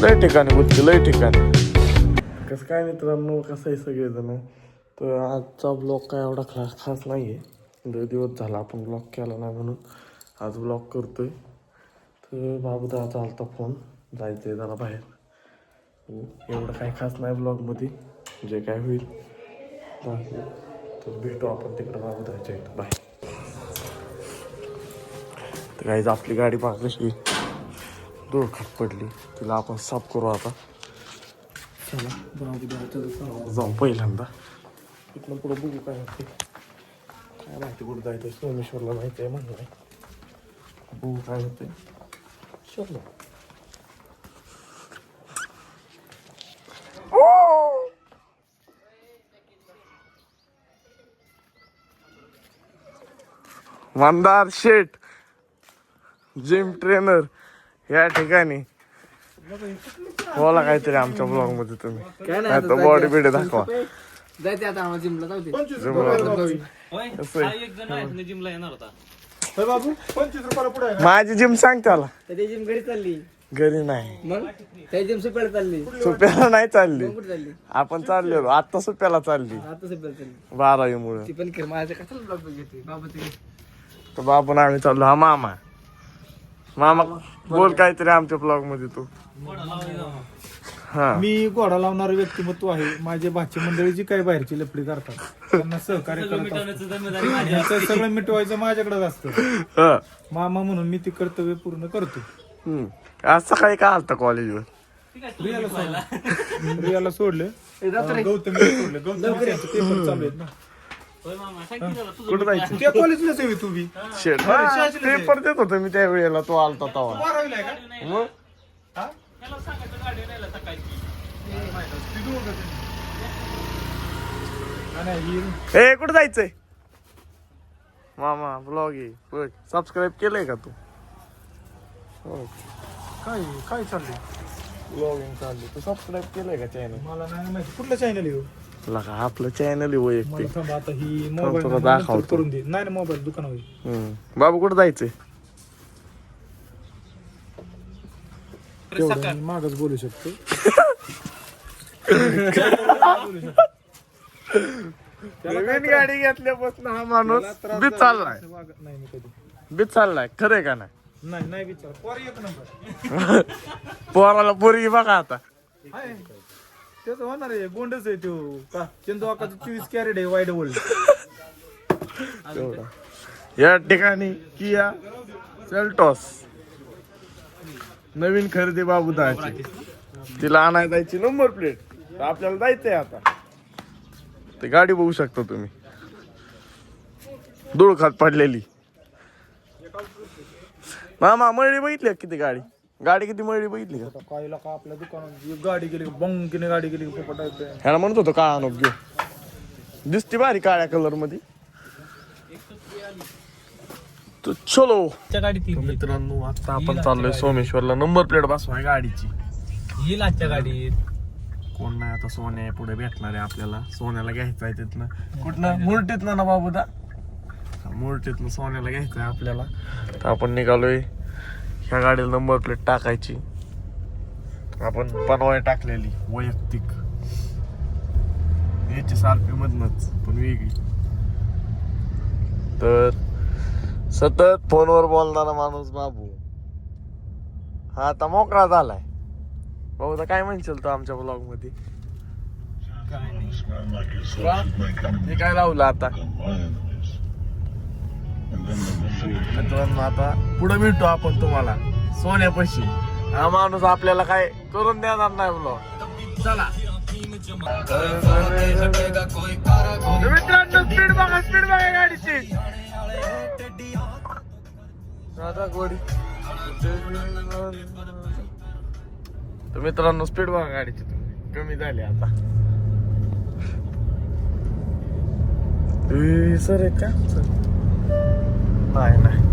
लय ठिकाणी बुद्धी, लय ठिकाणी. कसं काय मित्रांनो, कसं आहे सगळेजण. तर आजचा ब्लॉग काय एवढा खास नाही आहे. 2 दिवस झाला आपण ब्लॉग केला नाही म्हणून आज ब्लॉग करतोय. तर बाबूदा चालता फोन, जायचं आहे जरा बाहेर. एवढं काही खास नाही ब्लॉगमध्ये, जे काय होईल तर भेटू आपण तिकडं बाबूदाच्या इथं बाहेर. तर काहीच आपली गाडी पहा कशी धूळखात पडली, तिला आपण साफ करू आता. चला बाबूदाच्या जाऊ पहिल्यांदा, इथनं पुढं बघू काय होते. काय माहिती कुठं जायचं, सोमेश्वरला जायचं आहे म्हणलं, बघू काय होते. चलो मंदार शेठ जिम ट्रेनर या ठिकाणी बोला काहीतरी आमच्या ब्लॉग मध्ये तुम्ही. काय तर बॉडी बिडी दाखवा. जायचे आता आम्हाला जिमला जाऊ दे. जिमला येणार होता बाबू 25 रुपयाला पुढे माझी जिम सांग त्याला. त्याची जिम घरी चालली, घरी नाही. मग त्या जिम सुप्याला चालली, सुप्याला नाही चालली, कुठे चालली? आपण चाललो आता सुप्याला चालली आता सुप्याला चालली 12वीमुळे. ती पण कर माझ्या कशाला ब्लॉग घेते बाबा ते. तर बाबून आम्ही चाललो. हा मामा, मामा बोल काहीतरी आमच्या ब्लॉग मध्ये तू. हा मी घोडा लावणारा व्यक्तिमत्व आहे. माझे भाची मंडळी जी काही बाहेरची लफडी करतात त्यांना सहकार्य करत असतो. याचं सगळं मिटवायचं माझ्याकडेच असतं. हा. मामा म्हणून मी ती कर्तव्य पूर्ण करतो. आज सकाळी काय आलता कॉलेजवर? रियाला सोडले, गौतमीला सोडले. गौतमी पेपर चालू आहेत ना. कुठं जायचं? त्या कॉलेजलाच आहे तुम्ही. शेट पेपर देत होतो मी त्या वेळेला, तो आलता तवा. 12वीला आहे का? मग ए कुठं जायचंय मामा? ब्लॉग आहे, सबस्क्राईब केलंय का तू? काय काय चाललंय? ब्लॉगिंग चालली, तू सबस्क्राईब केलंय का चॅनल? मला नाही माहिती कुठलं चॅनल आहे. लगा आपलं चॅनल आहे वैयक्तिक. मला थांबा आता ही तुला मोबाईल दाखवतो. करून दे. नाही ना मोबाईल दुकानावर. बाबू कुठं जायचंय? तेवढं मी मागच बोलू शकतो. नवीन गाडी घेतल्यापासून हा माणूस बीत चाललाय. नाही मी कधी बीत चाललाय, खरंय का नाही? नाही नाही विचार. पोर एक नंबर पोराला पोरगी बघा आता. आहे तेच होणार आहे. गोंडच आहे तो का चंदवाकाचं 24 कॅरेट आहे वाईड वर्ल्ड. या ठिकाणी किया सेल्टॉस नवीन खरेदी बाबूदाची. तिला आणायला जायची नंबर प्लेट. तर आपल्याला जायचंय आता. ते गाडी बघू शकता तुम्ही, धूळ खात पडलेली. मामा मळली बघितली किती गाडी? गाडी किती मळली बघितली का? काहीला का आपल्या दुकानात एक गाडी गेली बंकीने गाडी गेली पोपट आहे. ह्याला म्हणत होतो काळा नको घेऊ, दिसते भारी काळ्या कलर मध्ये. तो चलो मित्रांनो, आता आपण चाललोय सोमेश्वरला नंबर प्लेट बसवाय गाडीची. येईल आजच्या गाडीत. कोण नाही आता, सोन्या पुढे भेटणार आहे आपल्याला. सोन्याला घ्यायचं आहे तिथनं, कुठनं मुरटीतनं ना बाबूदा, मुरटीतनं सोन्याला घ्यायचं आहे आपल्याला. तर आपण निघालोय ह्या गाडीला नंबर प्लेट टाकायची. आपण बनवाय टाकलेली वैयक्तिक HSRP मधनच, पण वेगळी. तर सतत फोनवर बोलणारा माणूस बाबू हा आता मोकळा झालाय. बाबूदा काय म्हणशील तू आमच्या ब्लॉग मध्ये? हे काय लावलं आता? मित्रांनो आता पुढे भेटू आपण तुम्हाला सोन्यापाशी. हा माणूस आपल्याला काय करून देणार नाही ब्लॉग. चला मित्रांनो, स्पीड बघा गाडीची. तर मित्रांनो स्पीड बघा गाडीची तुम्ही, कमी झाली आता. सर आहे का? नाही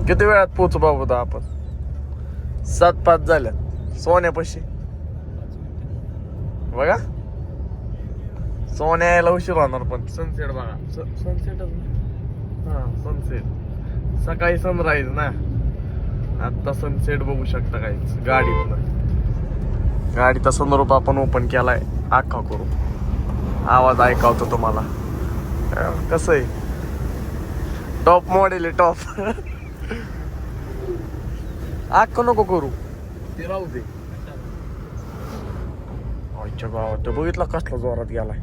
किती वेळात पोहोचू बाबूदा आपण? 7:05 झाल्यात सोन्यापाशी. बघा सोन्या यायला उशीर होणार, पण सनसेट बघा. सनसेट हा सनसेट, सकाळी सनराईज ना. आता सनसेट बघू शकता काहीच गाडीतनं. गाडीचा सनरूप आपण ओपन केलाय, अख्खा करू, आवाज ऐकावतो तुम्हाला. कसं आहे, टॉप मॉडेल आहे, टॉप. अख्खा नको करू, ते राहू दे. आईच्या गावात बघितला कसला जोरात गेलाय.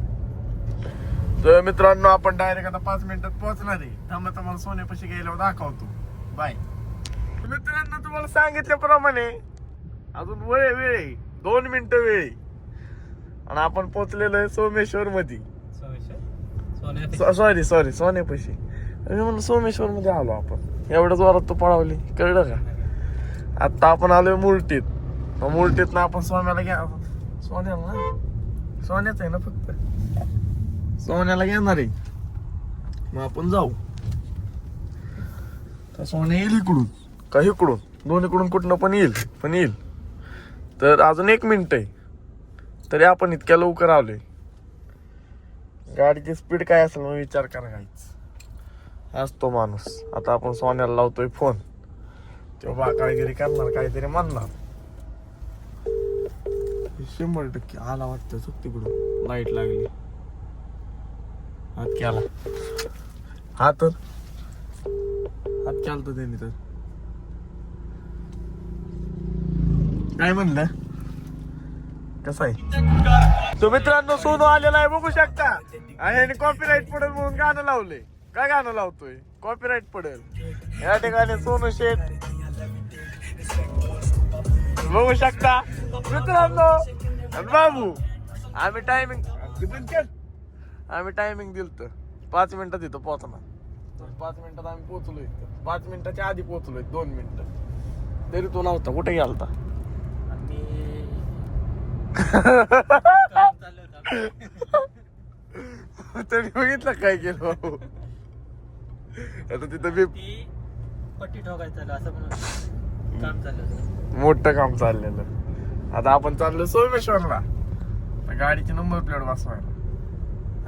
तर मित्रांनो आपण डायरेक्ट आता 5 मिनिटात पोहोचणार आहे. थांबा तुम्हाला सोन्यापाशी गेल्यावर दाखवतो. बाय. मित्रांनो तुम्हाला सांगितल्याप्रमाणे अजून वेळ आहे, 2 मिनिटं वेळ आहे. आणि आपण पोहोचलेलो आहे सोमेश्वर मध्ये. सॉरी सोन्यापाशी. मी म्हणलं सोमेश्वर मध्ये आलो आपण. एवढ्या जोरात तू पळावली, कळलं का? आता आपण आलोय मुलटीत. मुलटीत ना आपण सोन्याला घ्या, सोन्याला ना, सोन्याच आहे ना फक्त, सोन्याला घेणार आहे. मग आपण जाऊ. तर सोन्या येईल इकडून का इकडून, दोन्हीकडून कुठनं पण येईल. तर अजून 1 मिनिट आहे तरी आपण इतक्या लवकर आलोय. गाडीची स्पीड काय असेल मग विचार करा काहीच. असतो माणूस. आता आपण सोन्याला लावतोय फोन. तेव्हा काहीतरी करणार, काहीतरी म्हणणार. 100% आला वाटतं चुक तिकडून, लाईट लागली. हात केला, हा तर हात केलता त्यांनी. तर काय म्हणलं, कसं आहे? तो मित्रांनो सोनू आलेला आहे, बघू शकता. आणि कॉपीराईट पडेल म्हणून गाणं लावले. काय गाणं लावतोय? कॉपीराईट पडेल. या ठिकाणी सोनू शेठ बघू शकता मित्रांनो. बाबू आम्ही टायमिंग दिलं 5 मिनिटात इथं पोहोचणार. 5 मिनिटात आम्ही पोहोचलोय. 5 मिनिटाच्या आधी पोहोचलोय, 2 मिनिटं तरी तो नव्हता. कुठे गेलता? तरी बघितलं काय केलं बाबू. आता तिथं पट्टी ठोकायचं असं म्हणून काम चाललं, मोठं काम चाललेलं. आता आपण चाललो सोमेश्वरला, गाडीची नंबर प्लेट बसवायला.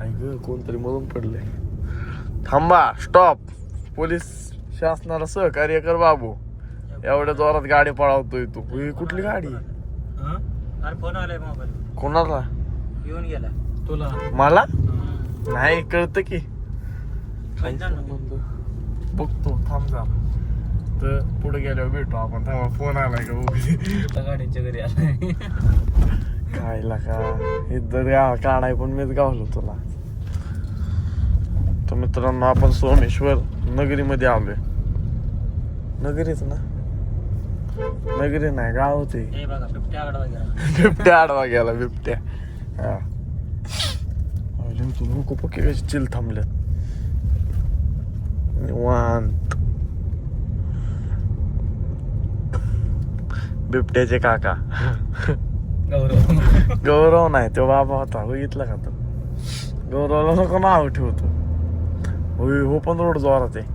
ऐक कोणतरी मधून पडले. थांबा, स्टॉप. पोलीस शासनाला सहकार्य कर बाबू. एवढ्या जोरात गाडी पळवतोय तू. कुठली गाडी? फोन आलाय मोबाईल. कोणाला? येऊन गेला तुला. मला नाही कळतं की. बघतो, थांब जा. तर पुढे गेल्यावर भेटू आपण. थांबा, फोन आलाय का बघू. गाडीच्या घरी आलाय. काय का इथं काढाय पण मीच गावलो तुला. तर मित्रांनो आपण सोमेश्वर नगरीमध्ये आलोय. नगरीच ना? नगरी नाही, गाव होते. बिबट्या आडवा गेला, बिबट्या. हा तू नको पक्के कशी चिल थांबल्यात निवांत. बिबट्याचे काका गौरव नाही तो बाबा होता. बघितलं का तो? गौरवला नको नाव ठेवतो. हो पण रोड जोरात आहे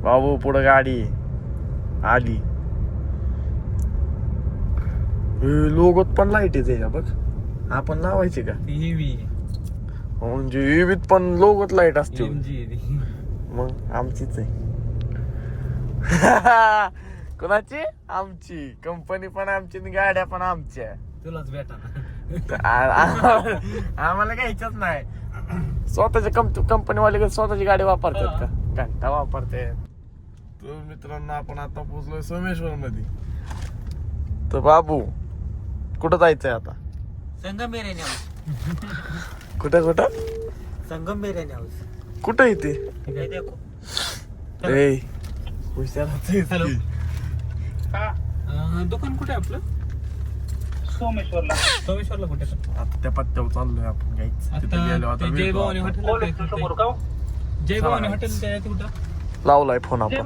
बाबू. पुढं गाडी आली. लोगोत पण लाईट येते का बघ. आपण लावायची का? म्हणजे इवीत पण लोगोत लाईट असते. मग आमचीच आहे. कोणाची? आमची. कंपनी पण आमची, गाड्या पण आमच्या. तुलाच भेटा. आम्हाला घ्यायच्याच नाही. स्वतःच्या कंपनीवाले स्वतःची गाडी वापरतात का? घंटा वापरते. तर मित्रांनो आपण आता पोहोचलोय सोमेश्वर मध्ये. तर बाबू कुठं जायचंय आता? संगमनेर हाऊस. कुठं संगमनेर हाऊस कुठं येते? ए हॅलो, दुकान कुठे आपलं? सोमेश्वरला कुठे? आता त्या पत्त्यावर चाललोय आपण. तिथे गेलो आता. जय भवानी हॉटेल. जय भवानी हॉटेल त्या कुठं लावलाय फोन आपण.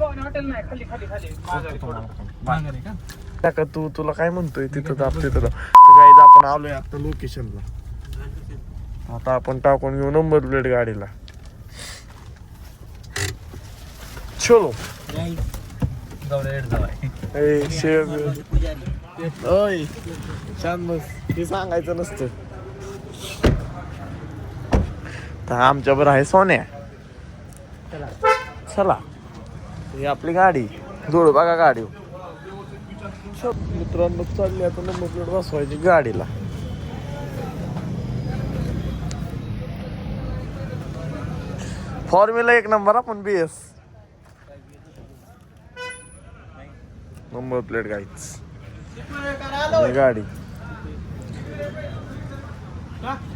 का तुला काय म्हणतोय? तिथं तिथं गाईज आपण आलोय आता लोकेशनला. आता आपण टाकून घेऊ नंबर प्लेट गाडीला. चलो. ओय शांत बस. हे सांगायचं नसतं. तर आमच्या बरं आहे सोन्या. चला ही आपली गाडी. जोड बघा गाडी. मित्रांनो चालली आता नंबर प्लेट बसवायची गाडीला. फॉर्म्युला 1 नंबर आपण BS नंबर प्लेट गाईच गाडी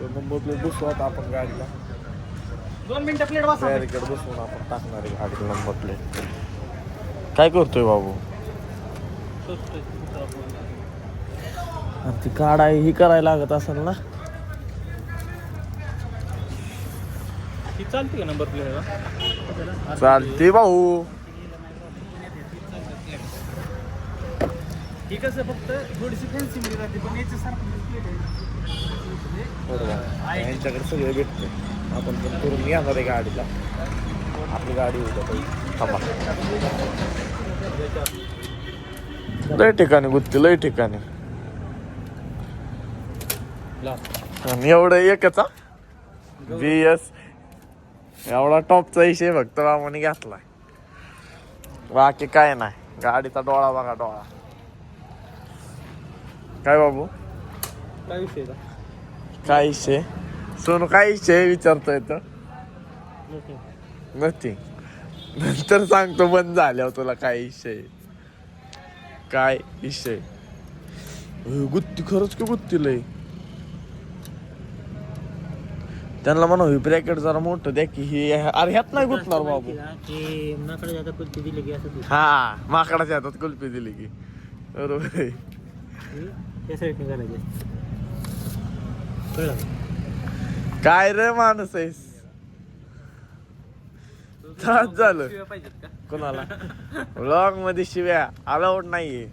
नंबर प्लेट बसवू आता आपण गाडीला. 2 मिनिटं प्लेट बसा. बॅरिकेड बसवून आपण टाकणार आहे गाडीला नंबर प्लेट. काय करतोय बाबू? ती काढा ही करायला लागत असेल ना. ही चालते का नंबर प्लेट? चालते भाऊ. ही कसं फक्त थोडीशी फॅन्सी मध्ये राहते पण याच्या सारखं यांच्याकडे सगळे भेटते. आपण पण करून घेणार आहे गाडीला. आपली गाडी होती थांबा. लय ठिकाणी गुत्ती लय ठिकाणी. आणि एवढं एकच BS एवढा टॉपचा विषय फक्त मामाने घेतलाय. बाकी काय नाही. गाडीचा डोळा बघा डोळा. काय बाबू काय विषय काय विषय? सोनू काय विषय विचारतोय तर नथिंग. नंतर सांगतो बंद झाल्यावर तुला काय विषय. काय विषय गुत्ती खरंच की गुत्ती लय. त्यांना म्हणा ब्रॅकेट जरा मोठं द्या की ही. अरे ह्यात नाही गुतणार बाबू. माकडे जाता कुलती दिली की असं हा माकडाच्या हातात कुल्फी दिली की बरोबर आहे. त्या साईडने करायचे. कळलं काय रे माणूस आहेस. त्रास झालं कोणाला? व्लॉग मध्ये शिव्या अलाउड नाहीये.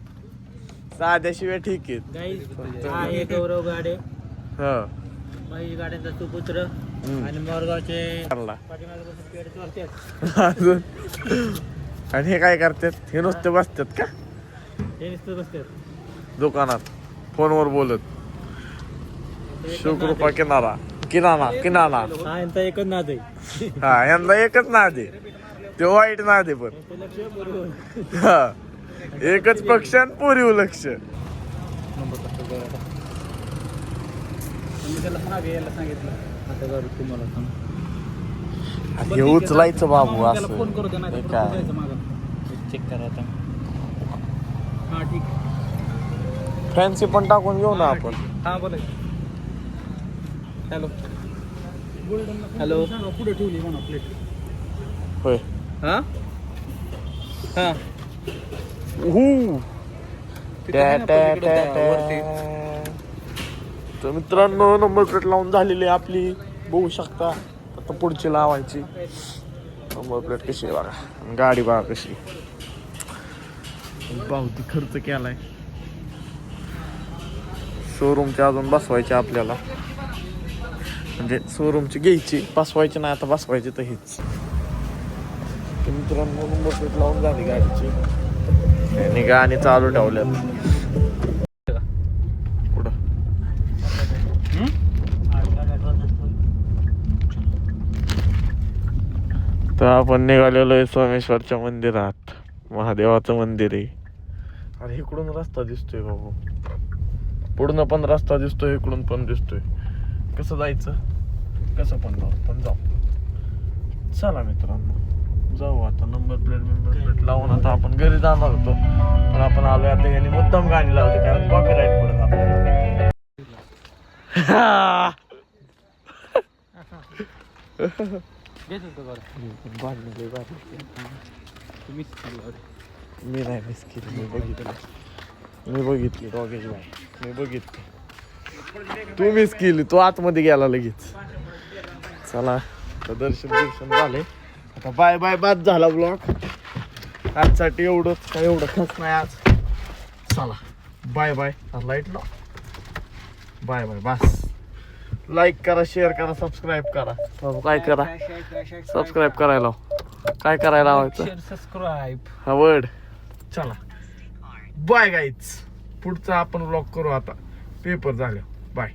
साध्या शिव्या ठीक आहेत. गाईज हा एक गौरव गाडे हो महेश गाड्यांचा सुपुत्र आणि मोरगावचे चांगला. पाठीमागे बसून पेढे चोरतात. अजून आणि हे काय करतात? हे नुसते बसतात का हे नुसतं बसतात दुकानात फोनवर बोलत? शुक्रुपा किनारा किनारा किनारा. हा यांचा एकच नाद आहे. हा यंदा एकच नाद आहे. ते वाईट नाद आहे पण. ते लक्ष बरोबर. हा एकच पक्ष आणि पोरीव लक्ष. त्याला मागे यायला सांगितलं. आता करू तुम्हाला सांग. हे उचलायचं बाबू त्याला फोन करू दे असं नाही हे तर काय जायचं मागं. चेक करा आता. हा ठीक आहे. फॅन्सी पण टाकून घेऊ ना आपण. हा बोला. हॅलो हॅलो पुढे ठेवली म्हणा प्लेट. होय हा हा हू तर मित्रांनो नंबर प्लेट लावून झालेली आहे आपली. बघू शकता. आता पुढची लावायची. नंबर प्लेट कशी आहे बघा. गाडी बघा कशी. पावती खर्च केलाय. शोरूमची अजून बसवायची आपल्याला. म्हणजे शोरूमची घ्यायची बसवायची नाही. आता बसवायची तर हेच. तर मित्रांनो नंबर प्लेट लावून झाली गाडीची. आणि गाणी चालू ठेवल्यात. कुठं तर आपण निघालेलो आहे सोमेश्वरच्या मंदिरात. महादेवाचं मंदिर आहे. अरे इकडून रस्ता दिसतोय बाबू. पुढनं पण रस्ता दिसतोय इकडून पण दिसतोय. कसं जायचं? कसं पण जाऊ. चला मित्रांनो जाऊ आता. नंबर प्लेट लावून आता आपण घरी जाणार होतो पण आपण आलोय आता. यांनी मुद्दाम गाणी लावली कारण कॉपीराइट पडत आपल्याला. मी नाही मिस केली. मी बघितली डॉगेश बाय. मी बघितली. तू मिस केली. तू आतमध्ये गेला लगेच. चला तर दर्शन झाले. आता बाय बाय बाद झाला ब्लॉग आजसाठी. एवढंच काय एवढं खास नाही आज. चला बाय बाय. लाईट लाव. बाय बाय बस. लाईक करा शेअर करा सबस्क्राईब करा. बाबू काय करा? सबस्क्राईब करायला काय करायला लावायचं? सबस्क्राईब हा वर्ड. चला बाय गाईज. पुढचा आपण ब्लॉग करू आता. पेपर झाले. बाय.